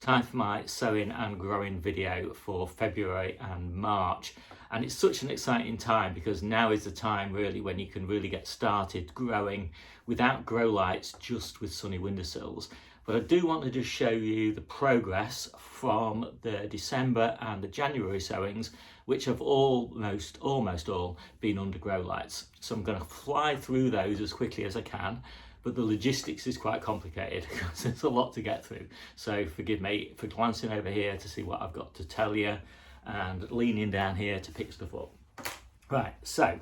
Time for my sowing and growing video for February and March. And it's such an exciting time because now is the time really when you can really get started growing without grow lights, just with sunny windowsills. But I do want to just show you the progress from the December and the January sowings, which have almost all been under grow lights. So I'm going to fly through those as quickly as I can. But the logistics is quite complicated because there's a lot to get through. So forgive me for glancing over here to see what I've got to tell you and leaning down here to pick stuff up. Right, so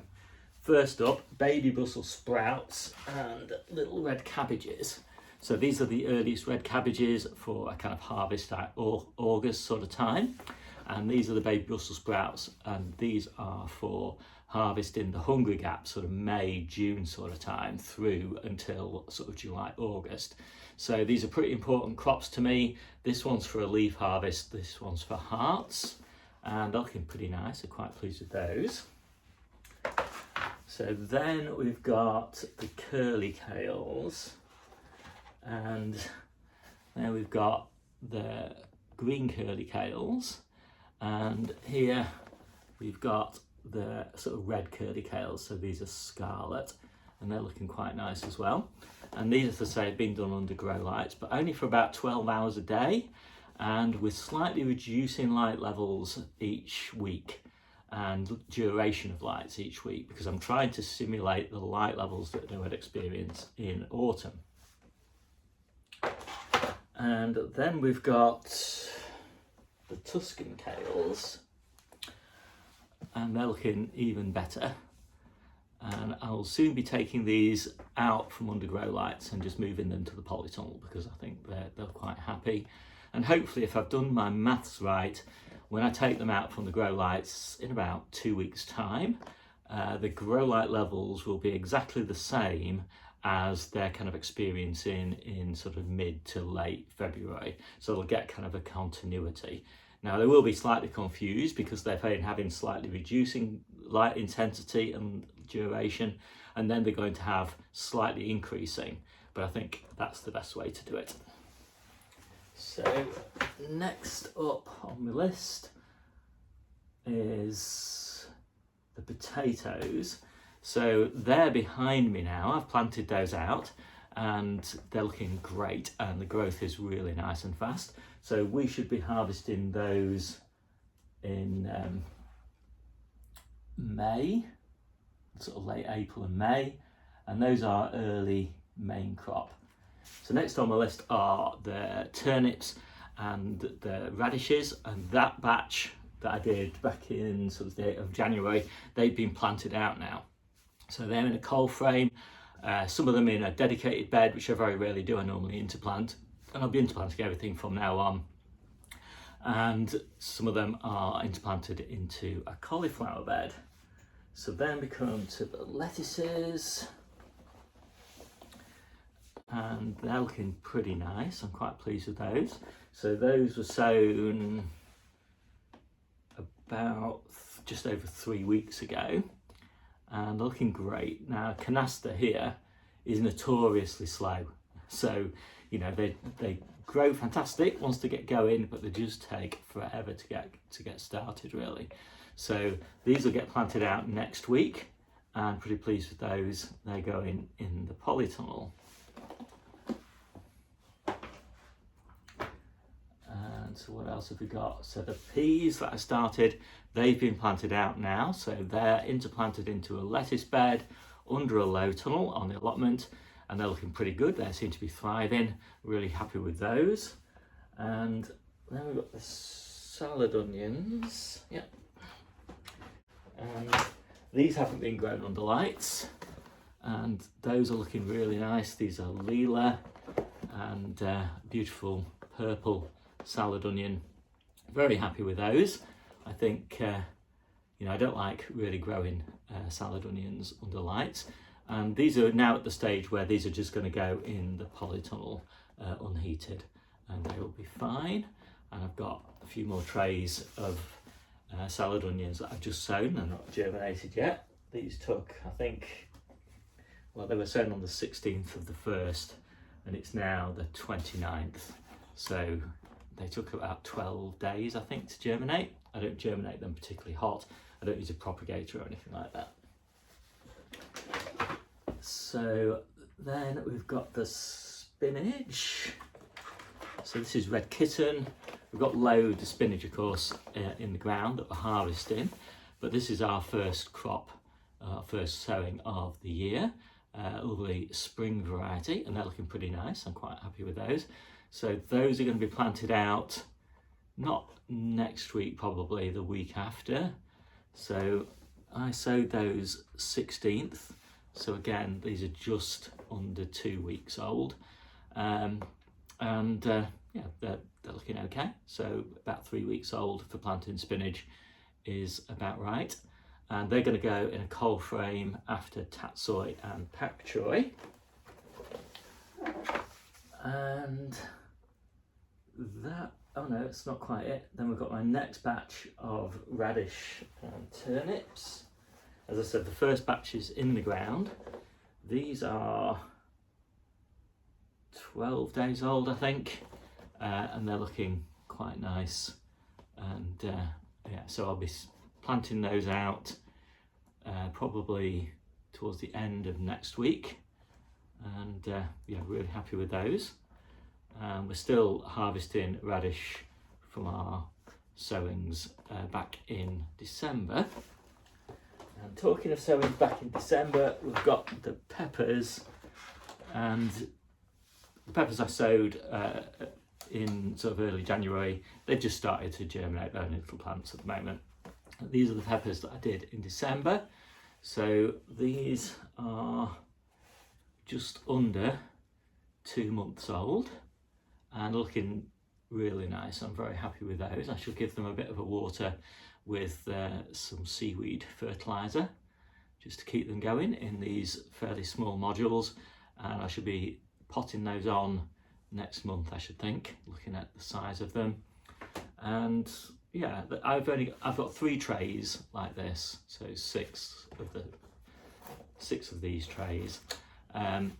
first up, baby Brussels sprouts and little red cabbages. So these are the earliest red cabbages for a kind of harvest at August sort of time. And these are the baby Brussels sprouts, and these are for harvest in the hungry gap, sort of May, June sort of time through until sort of July, August. So these are pretty important crops to me. This one's for a leaf harvest, this one's for hearts, and they're looking pretty nice. I'm quite pleased with those. So then we've got the curly kales, and then we've got the green curly kales, and here we've got the sort of red curly kales. So these are scarlet and they're looking quite nice as well. And these, as I say, have been done under grow lights, but only for about 12 hours a day and with slightly reducing light levels each week and duration of lights each week, because I'm trying to simulate the light levels that they would experience in autumn. And then we've got the Tuscan Kales, and they're looking even better. And I'll soon be taking these out from under grow lights and just moving them to the polytunnel because I think they're quite happy. And hopefully, if I've done my maths right, when I take them out from the grow lights in about 2 weeks' time, the grow light levels will be exactly the same as they're kind of experiencing in sort of mid to late February. So they'll get kind of a continuity. Now they will be slightly confused because they're having slightly reducing light intensity and duration, and then they're going to have slightly increasing, but I think that's the best way to do it. So next up on my list is the potatoes. So they're behind me now. I've planted those out and they're looking great and the growth is really nice and fast. So we should be harvesting those in May, sort of late April and May, and those are early main crop. So next on my list are the turnips and the radishes, and that batch that I did back in sort of the 8th of January, they've been planted out now. So they're in a cold frame, some of them in a dedicated bed, which I very rarely do. I normally interplant, and I'll be interplanting everything from now on. And some of them are interplanted into a cauliflower bed. So then we come to the lettuces, and they're looking pretty nice. I'm quite pleased with those. So those were sown about just over 3 weeks ago, and looking great. Now canasta here is notoriously slow, so you know they grow fantastic once they get going, but they just take forever to get started really. So these will get planted out next week, and pretty pleased with those. They're going in the polytunnel. And so what else have we got? So the peas that I started, they've been planted out now. So they're interplanted into a lettuce bed under a low tunnel on the allotment, and they're looking pretty good. They seem to be thriving. Really happy with those. And then we've got the salad onions. Yep. And these haven't been grown under lights, and those are looking really nice. These are lila and beautiful purple salad onion. Very happy with those. I think you know, I don't like really growing salad onions under lights, and these are now at the stage where these are just going to go in the polytunnel unheated, and they will be fine. And I've got a few more trays of salad onions that I've just sown and not germinated yet. These took, I think, well, they were sown on the 16th of the 1st, and it's now the 29th. So they took about 12 days, I think, to germinate. I don't germinate them particularly hot. I don't use a propagator or anything like that. So then we've got the spinach. So this is Red Kitten. We've got loads of spinach, of course, in the ground that we're harvesting, but this is our first crop, our first sowing of the year. A lovely spring variety, and they're looking pretty nice. I'm quite happy with those. So those are going to be planted out not next week, probably the week after. So I sowed those 16th. So again, these are just under 2 weeks old. Yeah, they're looking okay. So about 3 weeks old for planting spinach is about right. And they're going to go in a cold frame after tatsoi and pak choi. And that, oh no, it's not quite it. Then we've got my next batch of radish turnips. As I said, the first batch is in the ground. These are 12 days old, I think, and they're looking quite nice. And yeah, so I'll be planting those out probably towards the end of next week, and yeah, really happy with those. We're still harvesting radish from our sowings back in December. And talking of sowings back in December, we've got the peppers, and the peppers I sowed in sort of early January. They've just started to germinate their own little plants at the moment. These are the peppers that I did in December. So these are just under 2 months old and looking really nice. I'm very happy with those. I shall give them a bit of a water with some seaweed fertiliser just to keep them going in these fairly small modules, and I should be potting those on next month, I should think, looking at the size of them. And yeah, I've got 3 trays like this, so 6 of these trays, and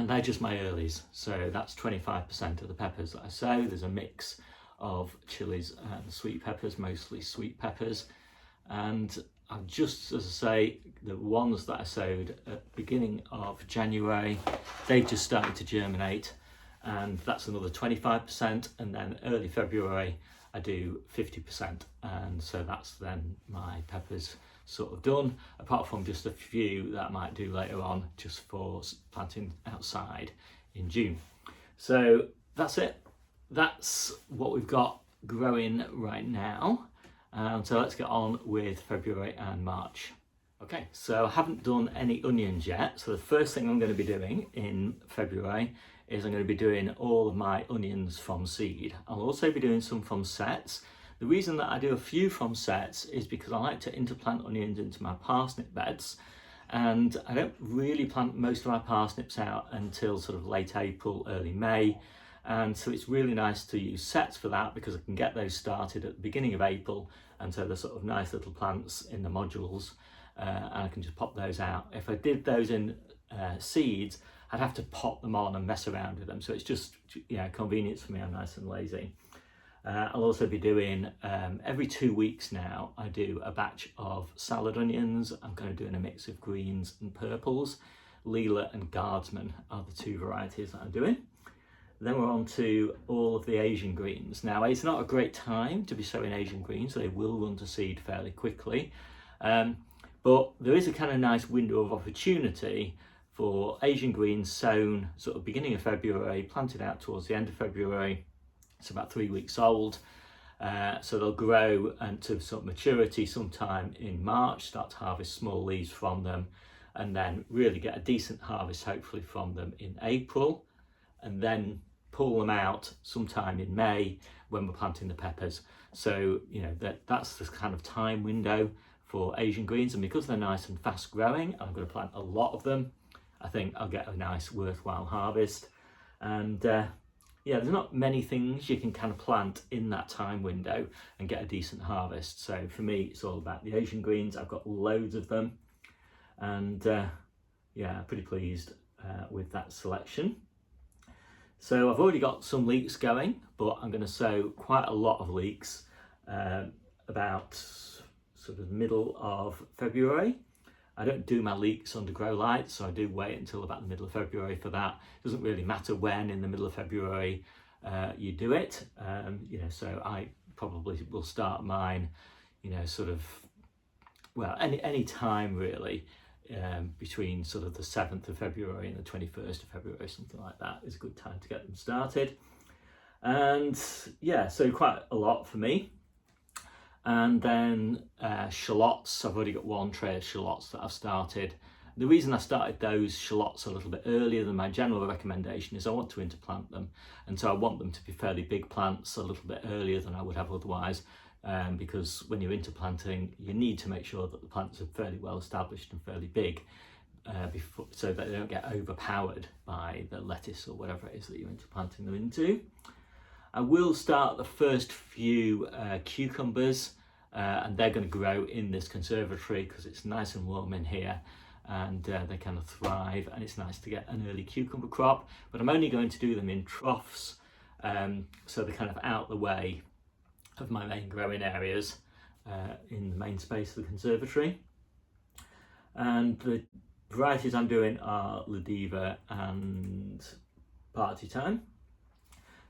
they're just my earlies. So that's 25% of the peppers that I sow. There's a mix of chilies and sweet peppers, mostly sweet peppers, and I've just, as I say, the ones that I sowed at the beginning of January, they've just started to germinate, and that's another 25%, and then early February I do 50%, and so that's then my peppers sort of done, apart from just a few that I might do later on just for planting outside in June. So that's it. That's what we've got growing right now. So let's get on with February and March. Okay, so I haven't done any onions yet. So the first thing I'm going to be doing in February is I'm going to be doing all of my onions from seed. I'll also be doing some from sets. The reason that I do a few from sets is because I like to interplant onions into my parsnip beds, and I don't really plant most of my parsnips out until sort of late April, early May. And so it's really nice to use sets for that because I can get those started at the beginning of April, and so they're sort of nice little plants in the modules, and I can just pop those out. If I did those in seeds, I'd have to pot them on and mess around with them, so it's just, you know, convenience for me. I'm nice and lazy. I'll also be doing, every 2 weeks now, I do a batch of salad onions. I'm going to do in a mix of greens and purples. Leela and Guardsman are the 2 varieties that I'm doing. Then we're on to all of the Asian greens. Now, it's not a great time to be sowing Asian greens, so they will run to seed fairly quickly. But there is a kind of nice window of opportunity for Asian greens sown sort of beginning of February, planted out towards the end of February. It's about 3 weeks old. So they'll grow and to sort of maturity sometime in March, start to harvest small leaves from them, and then really get a decent harvest hopefully from them in April, and then pull them out sometime in May when we're planting the peppers. So, you know, that's the kind of time window for Asian greens, and because they're nice and fast growing, I'm going to plant a lot of them. I think I'll get a nice worthwhile harvest. And yeah, there's not many things you can kind of plant in that time window and get a decent harvest. So for me, it's all about the Asian greens. I've got loads of them, and yeah, pretty pleased with that selection. So I've already got some leeks going, but I'm going to sow quite a lot of leeks about sort of middle of February. I don't do my leeks under grow lights, so I do wait until about the middle of February for that. It doesn't really matter when in the middle of February you do it. So I probably will start mine, sort of, well, any time really, between sort of the 7th of February and the 21st of February, something like that is a good time to get them started. And yeah, so quite a lot for me. And then shallots, I've already got one tray of shallots that I've started. The reason I started those shallots a little bit earlier than my general recommendation is I want to interplant them, and so I want them to be fairly big plants a little bit earlier than I would have otherwise, because when you're interplanting you need to make sure that the plants are fairly well established and fairly big so that they don't get overpowered by the lettuce or whatever it is that you're interplanting them into. I will start the first few cucumbers, and they're going to grow in this conservatory because it's nice and warm in here, and they kind of thrive, and it's nice to get an early cucumber crop. But I'm only going to do them in troughs, so they're kind of out the way of my main growing areas in the main space of the conservatory. And the varieties I'm doing are La Diva and Party Time.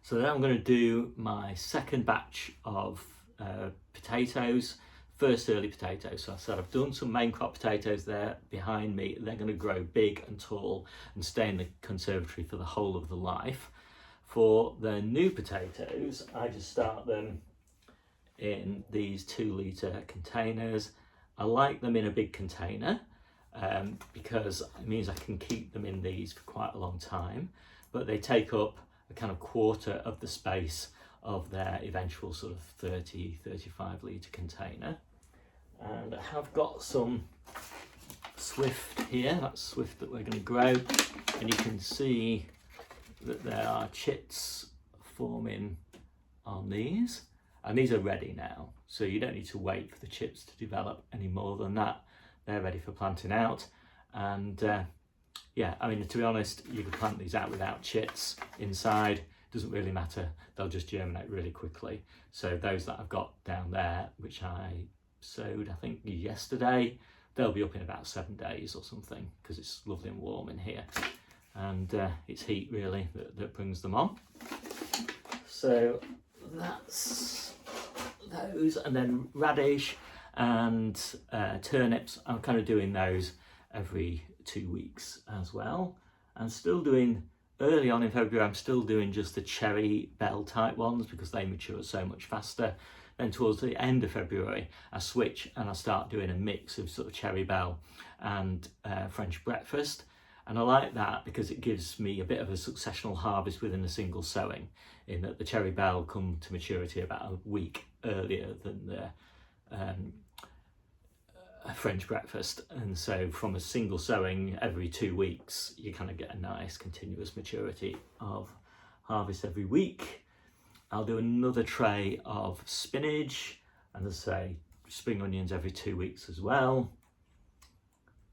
So then I'm going to do my second batch of potatoes, first early potatoes. So I said I've done some main crop potatoes there behind me. They're going to grow big and tall and stay in the conservatory for the whole of the life. For the new potatoes, I just start them in these 2-litre containers. I like them in a big container because it means I can keep them in these for quite a long time, but they take up a kind of quarter of the space of their eventual sort of 30-35 litre container. And I have got some Swift here, that's Swift that we're going to grow, and you can see that there are chits forming on these, and these are ready now, so you don't need to wait for the chits to develop any more than that. They're ready for planting out. And yeah, I mean, to be honest, you can plant these out without chits inside, doesn't really matter, they'll just germinate really quickly. So those that I've got down there, which I sowed I think yesterday, they'll be up in about 7 days or something, because it's lovely and warm in here, and it's heat really that brings them on. So that's those. And then radish and turnips, I'm kind of doing those every 2 weeks as well. I'm still doing, early on in February, I'm still doing just the cherry bell type ones because they mature so much faster. Then towards the end of February, I switch and I start doing a mix of sort of cherry bell and French breakfast. And I like that because it gives me a bit of a successional harvest within a single sowing, in that the cherry bell come to maturity about a week earlier than the French breakfast. And so from a single sowing every 2 weeks, you kind of get a nice continuous maturity of harvest every week. I'll do another tray of spinach, and as I say, spring onions every 2 weeks as well.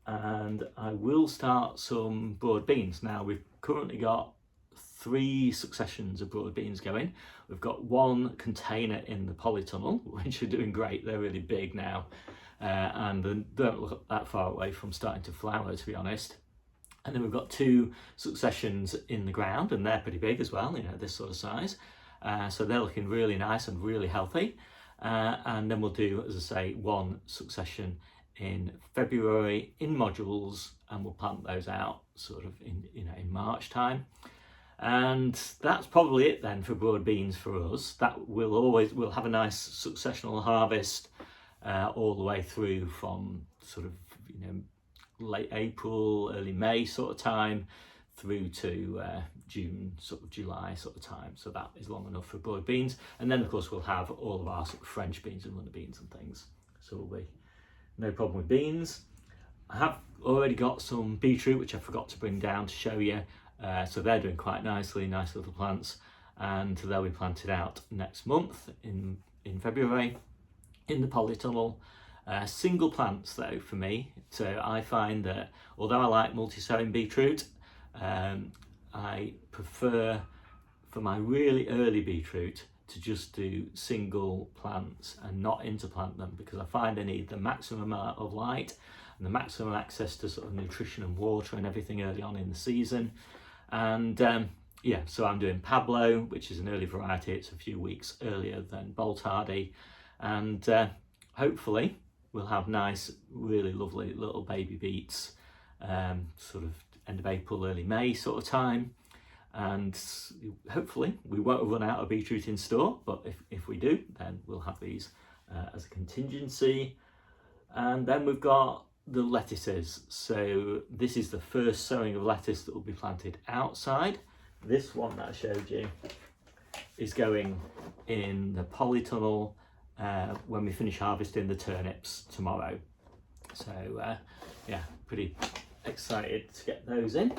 And I will start some broad beans. Now we've currently got 3 successions of broad beans going. We've got 1 container in the polytunnel, which are doing great. They're really big now, and they don't look that far away from starting to flower, to be honest. And then we've got 2 successions in the ground, and they're pretty big as well, this sort of size. So they're looking really nice and really healthy. And then we'll do, as I say, 1 succession in February in modules, and we'll plant those out sort of in March time. And that's probably it then for broad beans for us. That we'll have a nice successional harvest all the way through from sort of late April, early May sort of time through to June, sort of July sort of time. So that is long enough for broad beans. And then of course we'll have all of our sort of French beans and runner beans and things. So we'll be no problem with beans. I have already got some beetroot, which I forgot to bring down to show you. So they're doing quite nicely, nice little plants, and they'll be planted out next month in February in the polytunnel. Single plants though for me. So I find that although I like multi-sowing beetroot, I prefer for my really early beetroot to just do single plants and not interplant them, because I find I need the maximum amount of light and the maximum access to sort of nutrition and water and everything early on in the season. And yeah, so I'm doing Pablo, which is an early variety. It's a few weeks earlier than Bolt Hardy, and hopefully we'll have nice, really lovely little baby beets, sort of end of April, early May sort of time. And hopefully we won't run out of beetroot in store, but if we do, then we'll have these as a contingency. And then we've got the lettuces. So this is the first sowing of lettuce that will be planted outside. This one that I showed you is going in the polytunnel when we finish harvesting the turnips tomorrow. So yeah, pretty excited to get those in.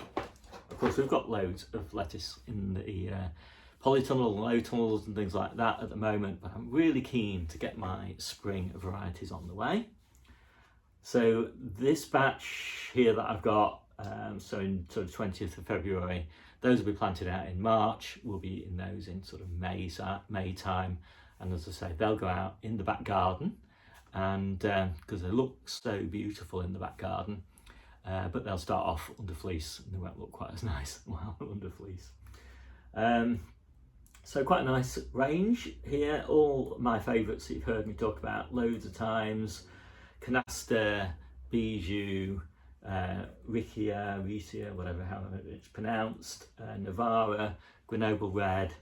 Of course, we've got loads of lettuce in the polytunnel and low tunnels and things like that at the moment, but I'm really keen to get my spring varieties on the way. So this batch here that I've got, so in sort of 20th of February, those will be planted out in March. We'll be in those in sort of May time. And as I say, they'll go out in the back garden, and because they look so beautiful in the back garden, but they'll start off under fleece and they won't look quite as nice while under fleece. So quite a nice range here. All my favourites that you've heard me talk about loads of times: Canasta, Bijou, Riccia, whatever, however it's pronounced, Navara, Grenoble Red,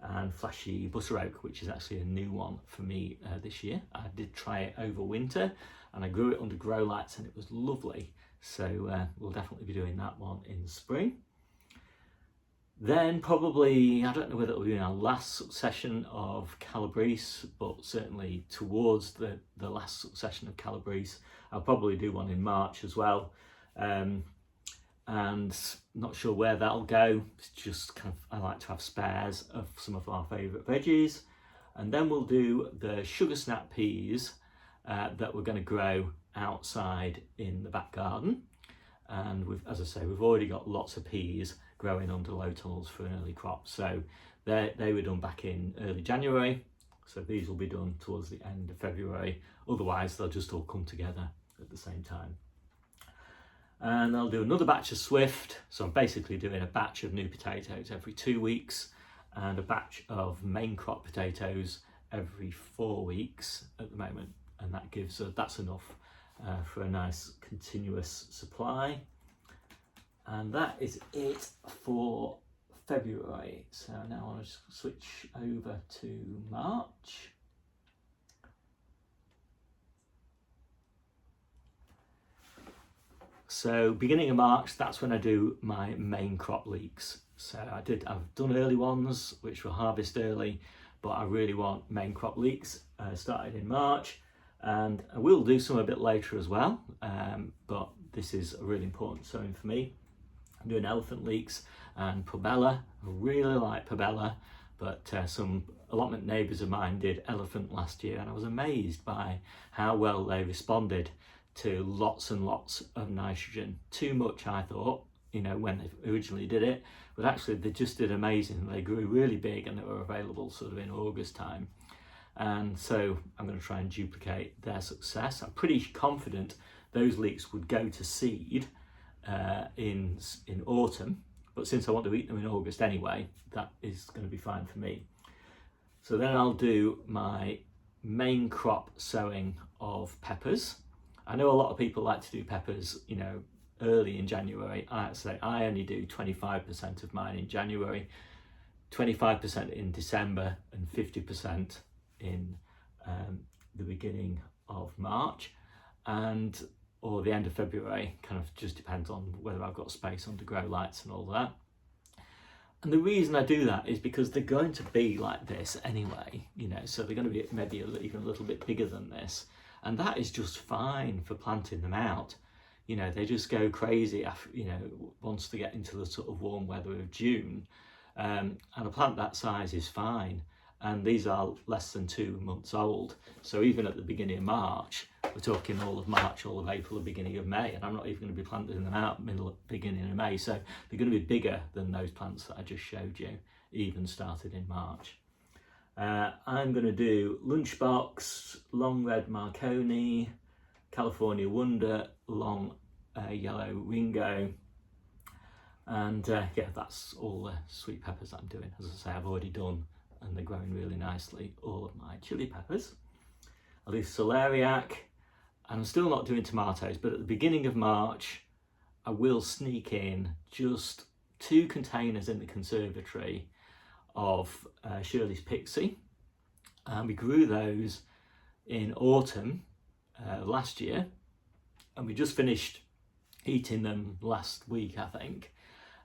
and Flashy Butter Oak, which is actually a new one for me this year. I did try it over winter and I grew it under grow lights and it was lovely. So we'll definitely be doing that one in spring. Then probably, I don't know whether it'll be in our last succession of Calabrese, but certainly towards the last succession of Calabrese. I'll probably do one in March as well. And not sure where that'll go. It's just kind of, I like to have spares of some of our favourite veggies. And then we'll do the sugar snap peas that we're going to grow outside in the back garden. And we've, as I say, we've already got lots of peas growing under low tunnels for an early crop. So they were done back in early January. So these will be done towards the end of February. Otherwise, they'll just all come together at the same time. And I'll do another batch of Swift. So I'm basically doing a batch of new potatoes every 2 weeks and a batch of main crop potatoes every 4 weeks at the moment. And that gives that's enough for a nice continuous supply. And that is it for February. So now I'll just switch over to March. So beginning of March, that's when I do my main crop leeks. So I've done early ones, which will harvest early, but I really want main crop leeks started in March. And I will do some a bit later as well, but this is a really important sowing for me. I'm doing elephant leeks and pabella. I really like pabella, but some allotment neighbours of mine did elephant last year, and I was amazed by how well they responded to lots and lots of nitrogen. Too much, I thought, you know, when they originally did it, but actually they just did amazing. They grew really big and they were available sort of in August time. And so I'm going to try and duplicate their success. I'm pretty confident those leeks would go to seed in autumn, but since I want to eat them in August anyway, that is going to be fine for me. So then I'll do my main crop sowing of peppers. I know a lot of people like to do peppers, you know, early in January. I have to say I only do 25% of mine in January, 25% in December, and 50% in the beginning of March, or the end of February. Kind of just depends on whether I've got space under grow lights and all that. And the reason I do that is because they're going to be like this anyway, you know, so they're going to be maybe even a little bit bigger than this. And that is just fine for planting them out. You know, they just go crazy after, you know, once they get into the sort of warm weather of June. And a plant that size is fine. And these are less than 2 months old. So even at the beginning of March, we're talking all of March, all of April, the beginning of May, and I'm not even going to be planting them out beginning of May. So they're going to be bigger than those plants that I just showed you even started in March. I'm going to do Lunchbox, Long Red Marconi, California Wonder, Long Yellow Ringo, and yeah, that's all the sweet peppers I'm doing. As I say, I've already done, and they're growing really nicely, all of my chili peppers. I'll do celeriac, and I'm still not doing tomatoes, but at the beginning of March I will sneak in just 2 containers in the conservatory of Shirley's Pixie, and we grew those in autumn last year, and we just finished eating them last week, I think,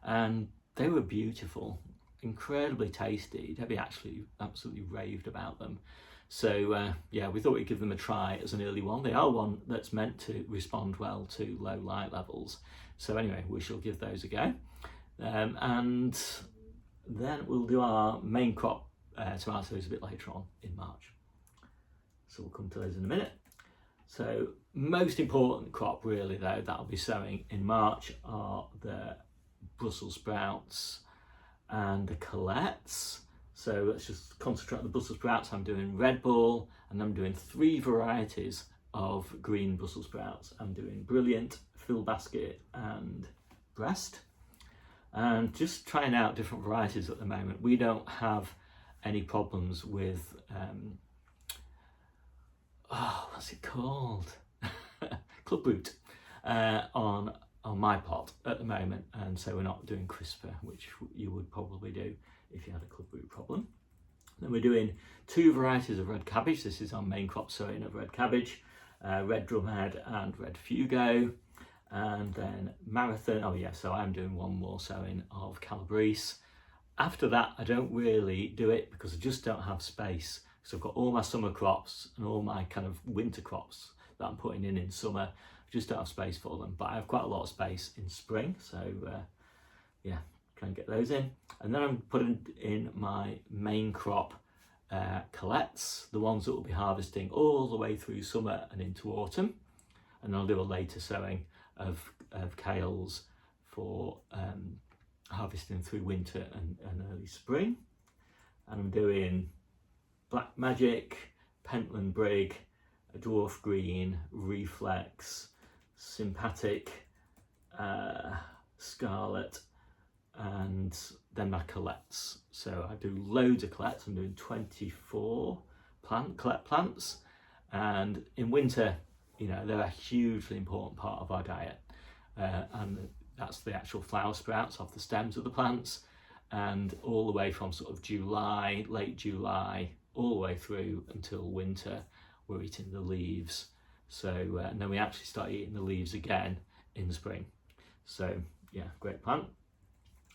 and they were beautiful, incredibly tasty. Debbie actually absolutely raved about them. So yeah, we thought we'd give them a try as an early one. They are one that's meant to respond well to low light levels. So anyway, we shall give those a go. And then we'll do our main crop tomatoes a bit later on in March. So we'll come to those in a minute. So most important crop really though that I'll be sowing in March are the Brussels sprouts and the Courgettes. So let's just concentrate on the Brussels sprouts. I'm doing Red Ball, and I'm doing 3 varieties of green Brussels sprouts. I'm doing Brilliant, Fill Basket and Breast, and just trying out different varieties at the moment. We don't have any problems with what's it called? Clubroot on my pot at the moment, and so we're not doing CRISPR, which you would probably do if you had a clubroot problem. Then we're doing 2 varieties of red cabbage. This is our main crop sowing of red cabbage, red drumhead and red fugo. And then marathon, oh yeah, so I'm doing 1 more sowing of Calabrese. After that, I don't really do it because I just don't have space. So I've got all my summer crops and all my kind of winter crops that I'm putting in summer. I just don't have space for them, but I have quite a lot of space in spring. So yeah, try and get those in. And then I'm putting in my main crop Courgettes, the ones that will be harvesting all the way through summer and into autumn. And I'll do a later sowing of kales for harvesting through winter and early spring. And I'm doing Black Magic, Pentland Brig, Dwarf Green, Reflex, Sympathetic, Scarlet, and then my Courgettes. So I do loads of Courgettes. I'm doing 24 Courgette plants, and in winter, you know, they're a hugely important part of our diet, and that's the actual flower sprouts off the stems of the plants, and all the way from sort of July, late July, all the way through until winter, we're eating the leaves. So and then we actually start eating the leaves again in spring. So yeah, great plant.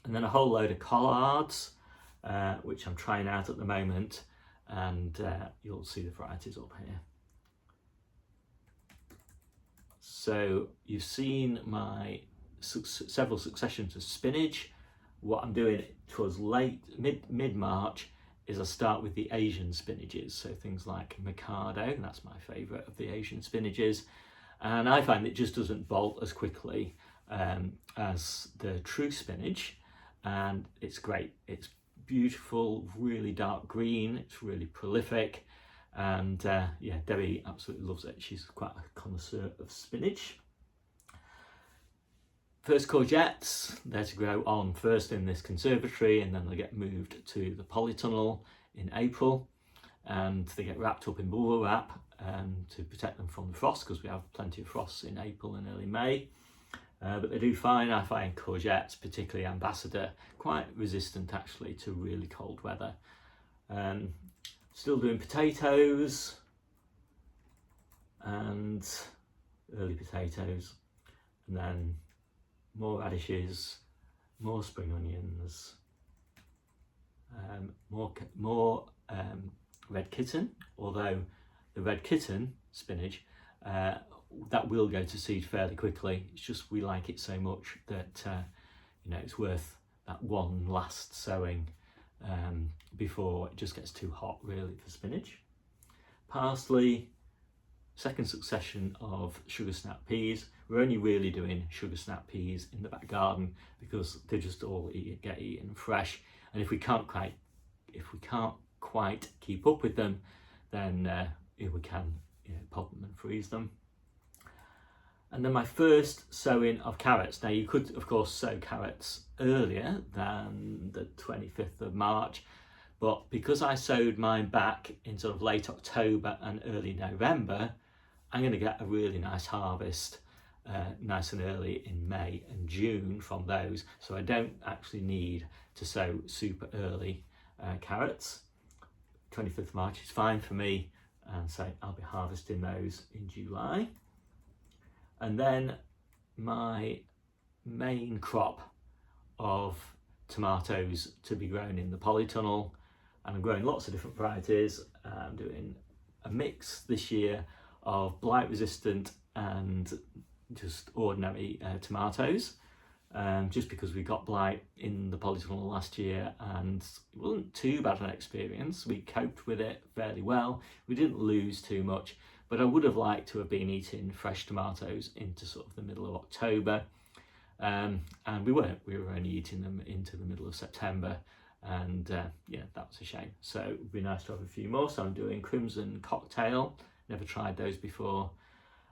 And then a whole load of Collards, which I'm trying out at the moment, and you'll see the varieties up here. So you've seen my several successions of spinach. What I'm doing towards mid-March is I start with the Asian spinaches, so things like Mikado, that's my favourite of the Asian spinaches, and I find it just doesn't bolt as quickly as the true spinach, and it's great. It's beautiful, really dark green, it's really prolific, and yeah, Debbie absolutely loves it. She's quite a connoisseur of spinach. First courgettes, they're to grow on first in this conservatory, and then they get moved to the polytunnel in April, and they get wrapped up in bubble wrap to protect them from the frost, because we have plenty of frosts in April and early May. But they do fine. I find courgettes, particularly Ambassador, quite resistant actually to really cold weather. Still doing potatoes and early potatoes, and then more radishes, more spring onions, more red kitten, although the red kitten spinach, that will go to seed fairly quickly. It's just we like it so much that you know, it's worth that one last sowing before it just gets too hot really for spinach. Parsley, second succession of sugar snap peas. We're only really doing sugar snap peas in the back garden because they just all get eaten fresh. And if we can't quite keep up with them, then we can pod them and freeze them. And then my first sowing of carrots. Now you could of course sow carrots earlier than the 25th of March, but because I sowed mine back in sort of late October and early November, I'm going to get a really nice harvest nice and early in May and June from those. So I don't actually need to sow super early carrots. 25th of March is fine for me, and so I'll be harvesting those in July. And then my main crop of tomatoes to be grown in the polytunnel, and I'm growing lots of different varieties. I'm doing a mix this year of blight resistant and just ordinary tomatoes, just because we got blight in the polytunnel last year and it wasn't too bad an experience. We coped with it fairly well. We didn't lose too much, but I would have liked to have been eating fresh tomatoes into sort of the middle of October, and we weren't. We were only eating them into the middle of September, and yeah, that was a shame. So it would be nice to have a few more. So I'm doing Crimson Cocktail, never tried those before,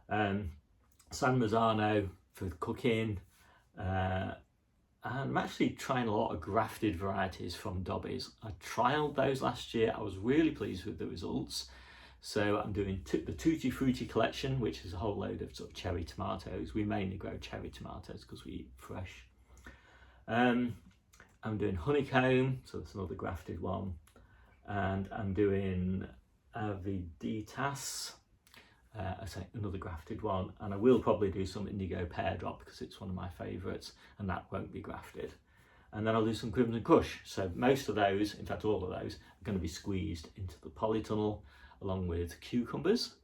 San Marzano for cooking, and I'm actually trying a lot of grafted varieties from Dobbies. I trialled those last year. I was really pleased with the results. So I'm doing the Tutti Frutti collection, which is a whole load of sort of cherry tomatoes. We mainly grow cherry tomatoes because we eat fresh. I'm doing Honeycomb, so that's another grafted one. And I'm doing Aviditas, I say another grafted one. And I will probably do some Indigo Pear Drop because it's one of my favourites, and that won't be grafted. And then I'll do some Crimson Kush. So most of those, in fact all of those, are going to be squeezed into the polytunnel, along with cucumbers.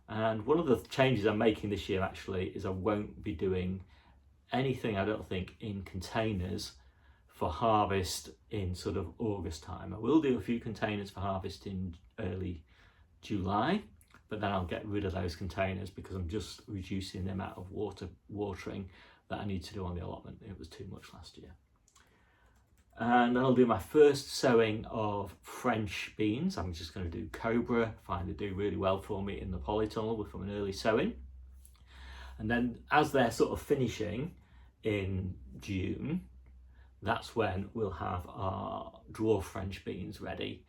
And one of the changes I'm making this year actually is I won't be doing anything, I don't think, in containers for harvest in sort of August time. I will do a few containers for harvest in early July, but then I'll get rid of those containers because I'm just reducing the amount of watering that I need to do on the allotment. It was too much last year. And then I'll do my first sowing of French beans. I'm just going to do Cobra, find they do really well for me in the polytunnel from an early sowing. And then as they're sort of finishing in June, that's when we'll have our dwarf French beans ready,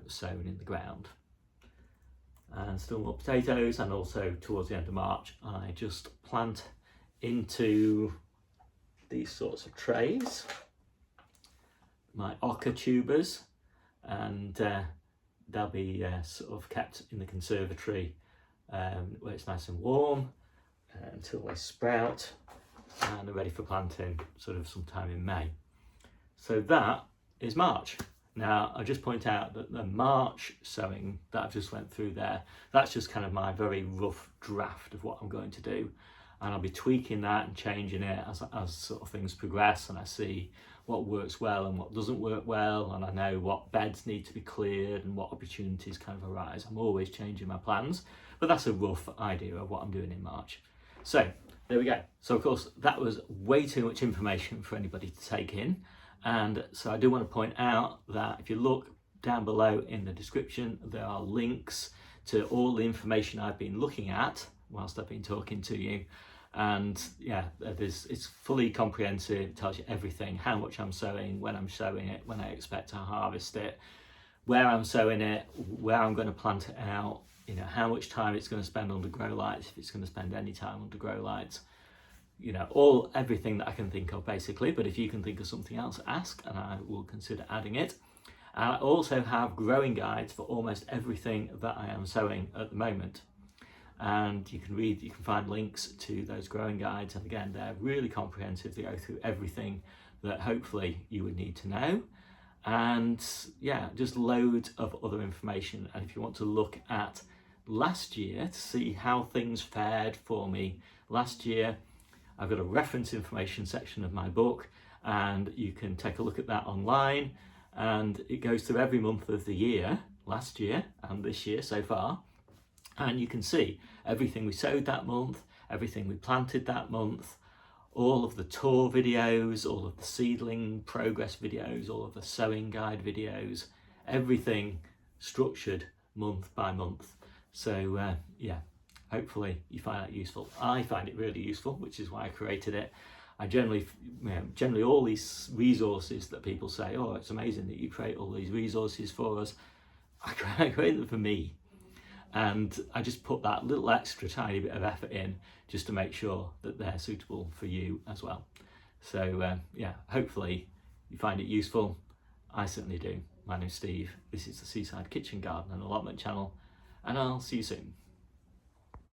sown in the ground. And still more potatoes, and also towards the end of March, I just plant into these sorts of trays my ochre tubers, and they'll be sort of kept in the conservatory where it's nice and warm until they sprout and are ready for planting sort of sometime in May. So that is March. Now I just point out that the March sowing that I've just went through there, that's just kind of my very rough draft of what I'm going to do, and I'll be tweaking that and changing it as sort of things progress, and I see what works well and what doesn't work well, and I know what beds need to be cleared and what opportunities kind of arise. I'm always changing my plans, but that's a rough idea of what I'm doing in March. So there we go. So of course that was way too much information for anybody to take in, and so I do want to point out that if you look down below in the description, there are links to all the information I've been looking at whilst I've been talking to you. And yeah, it's fully comprehensive. It tells you everything: how much I'm sowing, when I'm sowing it, when I expect to harvest it, where I'm sowing it, where I'm going to plant it out, you know, how much time it's going to spend under grow lights, if it's going to spend any time under grow lights, you know, everything that I can think of basically. But if you can think of something else, ask and I will consider adding it. And I also have growing guides for almost everything that I am sowing at the moment. And you can find links to those growing guides, and again they're really comprehensive. They go through everything that hopefully you would need to know, and yeah, just loads of other information. And if you want to look at last year to see how things fared for me last year, I've got a reference information section of my book, and you can take a look at that online, and it goes through every month of the year, last year and this year so far. And you can see everything we sowed that month, everything we planted that month, all of the tour videos, all of the seedling progress videos, all of the sowing guide videos, everything structured month by month. So yeah, hopefully you find that useful. I find it really useful, which is why I created it. I generally all these resources that people say, oh, it's amazing that you create all these resources for us. I create them for me. And I just put that little extra tiny bit of effort in just to make sure that they're suitable for you as well. So yeah, hopefully you find it useful. I certainly do. My name's Steve. This is the Seaside Kitchen Garden and Allotment channel, and I'll see you soon.